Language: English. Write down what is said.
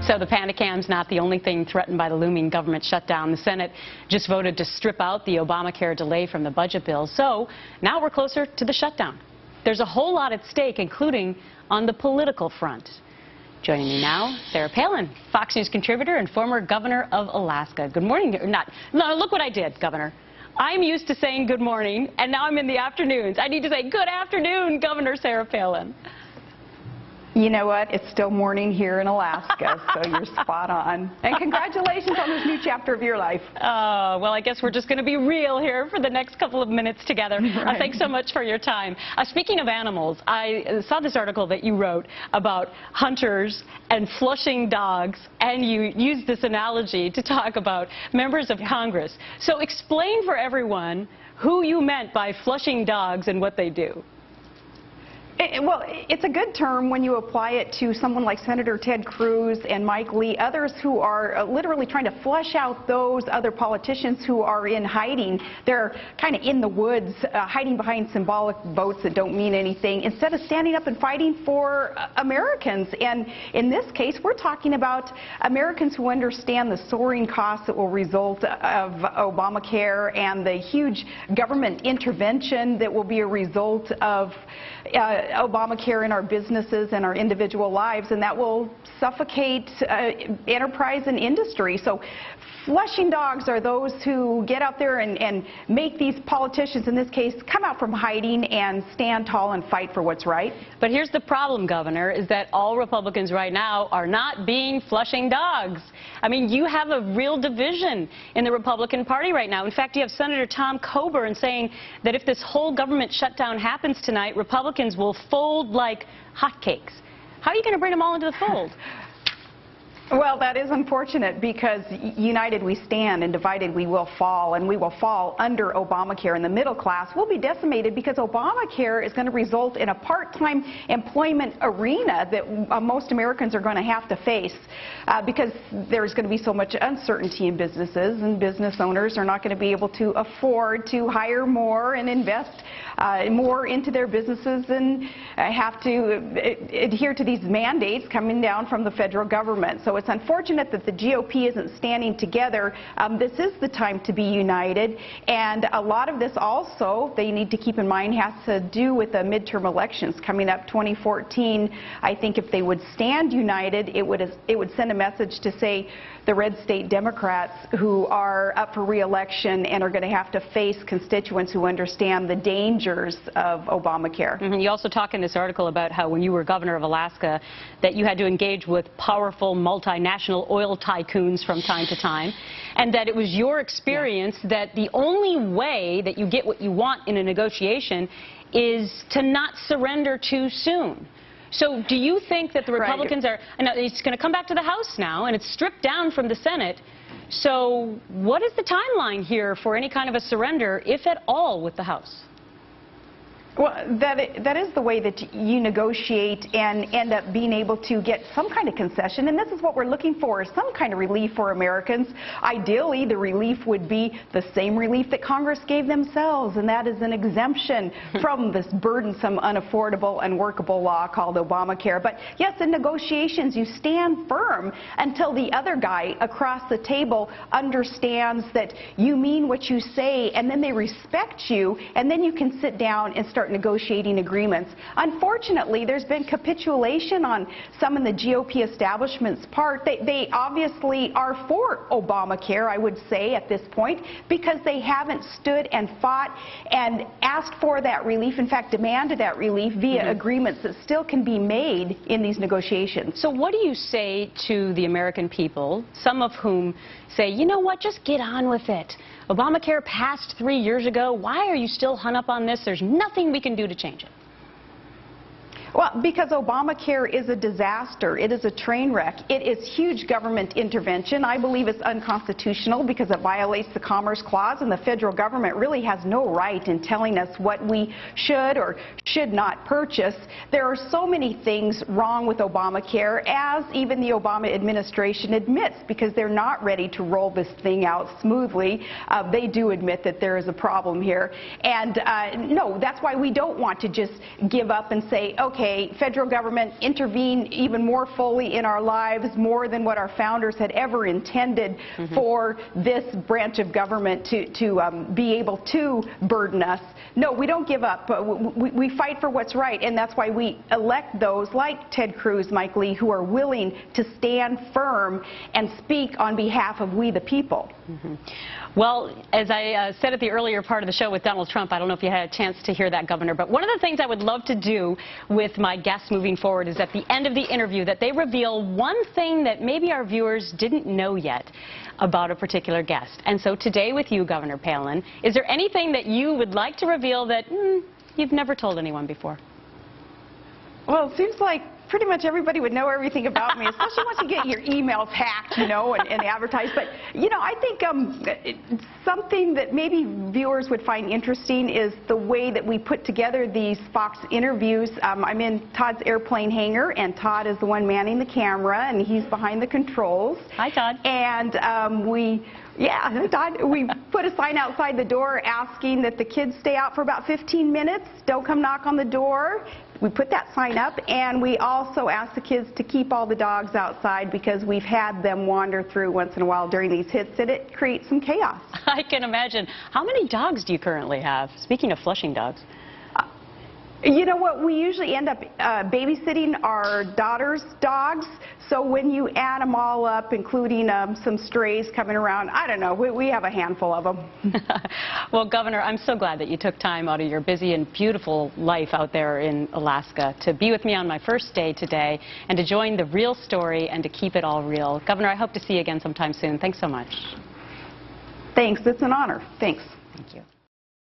So the panicam's not the only thing threatened by the looming government shutdown. The Senate just voted to strip out the Obamacare delay from the budget bill. So now we're closer to the shutdown. There's a whole lot at stake, including on the political front. Joining me now, Sarah Palin, Fox News contributor and former governor of Alaska. Good morning. No, look what I did, Governor. I'm used to saying good morning, and now I'm in the afternoons. I need to say good afternoon, Governor Sarah Palin. You know what? It's still morning here in Alaska, so you're spot on. And congratulations on this new chapter of your life. Well, I guess we're just going to be real here for the next couple of minutes together. Right. Thanks so much for your time. Speaking of animals, I saw this article that you wrote about hunters and flushing dogs, and you used this analogy to talk about members of Congress. So explain for everyone who you meant by flushing dogs and what they do. Well, it's a good term when you apply it to someone like Senator Ted Cruz and Mike Lee, others who are literally trying to flush out those other politicians who are in hiding. They're kind of in the woods, hiding behind symbolic votes that don't mean anything, instead of standing up and fighting for Americans. And in this case, we're talking about Americans who understand the soaring costs that will result of Obamacare and the huge government intervention that will be a result of Obamacare in our businesses and our individual lives, and that will suffocate enterprise and industry. So flushing dogs are those who get out there and make these politicians, in this case, come out from hiding and stand tall and fight for what's right. But here's the problem, Governor, is that all Republicans right now are not being flushing dogs. I mean, you have a real division in the Republican Party right now. In fact, you have Senator Tom Coburn saying that if this whole government shutdown happens tonight, Republicans will fold like hotcakes. How are you going to bring them all into the fold? Well, that is unfortunate, because united we stand and divided we will fall, and we will fall under Obamacare, and the middle class will be decimated because Obamacare is going to result in a part-time employment arena that most Americans are going to have to face because there's going to be so much uncertainty in businesses, and business owners are not going to be able to afford to hire more and invest more into their businesses and have to adhere to these mandates coming down from the federal government. So it's unfortunate that the GOP isn't standing together. This is the time to be united, and a lot of this also, they need to keep in mind, has to do with the midterm elections coming up 2014. I think if they would stand united, it would send a message to say the red state Democrats who are up for re-election and are going to have to face constituents who understand the dangers of Obamacare. You also talk in this article about how when you were governor of Alaska that you had to engage with powerful multinational oil tycoons from time to time, and that it was your experience that the only way that you get what you want in a negotiation is to not surrender too soon. So do you think that the Republicans are, and it's going to come back to the House now, and it's stripped down from the Senate. So what is the timeline here for any kind of a surrender, if at all, with the House? Well, that is the way that you negotiate and end up being able to get some kind of concession, and this is what we're looking for, some kind of relief for Americans. Ideally, the relief would be the same relief that Congress gave themselves, and that is an exemption from this burdensome, unaffordable, unworkable law called Obamacare. But yes, in negotiations, you stand firm until the other guy across the table understands that you mean what you say, and then they respect you, and then you can sit down and start negotiating agreements. Unfortunately, there's been capitulation on some in the GOP establishment's part. They obviously are for Obamacare, I would say, at this point, because they haven't stood and fought and asked for that relief, in fact, demanded that relief via agreements that still can be made in these negotiations. So what do you say to the American people, some of whom say, you know what, just get on with it? Obamacare passed 3 years ago. Why are you still hung up on this? There's nothing we can do to change it. Well, because Obamacare is a disaster. It is a train wreck. It is huge government intervention. I believe it's unconstitutional because it violates the Commerce Clause, and the federal government really has no right in telling us what we should or should not purchase. There are so many things wrong with Obamacare, as even the Obama administration admits, because they're not ready to roll this thing out smoothly. They do admit that there is a problem here. And no, that's why we don't want to just give up and say, okay, okay, federal government intervene even more fully in our lives, more than what our founders had ever intended for this branch of government to be able to burden us. No, we don't give up. We fight for what's right, and that's why we elect those like Ted Cruz, Mike Lee, who are willing to stand firm and speak on behalf of we the people. Well, as I said at the earlier part of the show with Donald Trump, I don't know if you had a chance to hear that, Governor, but one of the things I would love to do with my guests moving forward is at the end of the interview that they reveal one thing that maybe our viewers didn't know yet about a particular guest. And so today with you, Governor Palin, is there anything that you would like to reveal that you've never told anyone before? Well, it seems like pretty much everybody would know everything about me, especially once you get your emails hacked, you know, and advertised. But, you know, I think something that maybe viewers would find interesting is the way that we put together these Fox interviews. I'm in Todd's airplane hangar, and Todd is the one manning the camera, and he's behind the controls. Hi, Todd. And yeah, Todd, we put a sign outside the door asking that the kids stay out for about 15 minutes. Don't come knock on the door. We put that sign up, and we also ask the kids to keep all the dogs outside because we've had them wander through once in a while during these hits, and it creates some chaos. I can imagine. How many dogs do you currently have? Speaking of flushing dogs. You know what, we usually end up babysitting our daughter's dogs, so when you add them all up, including some strays coming around, I don't know, we have a handful of them. Well, Governor, I'm so glad that you took time out of your busy and beautiful life out there in Alaska to be with me on my first day today and to join the real story and to keep it all real. Governor, I hope to see you again sometime soon. Thanks so much. Thanks, it's an honor. Thanks. Thank you.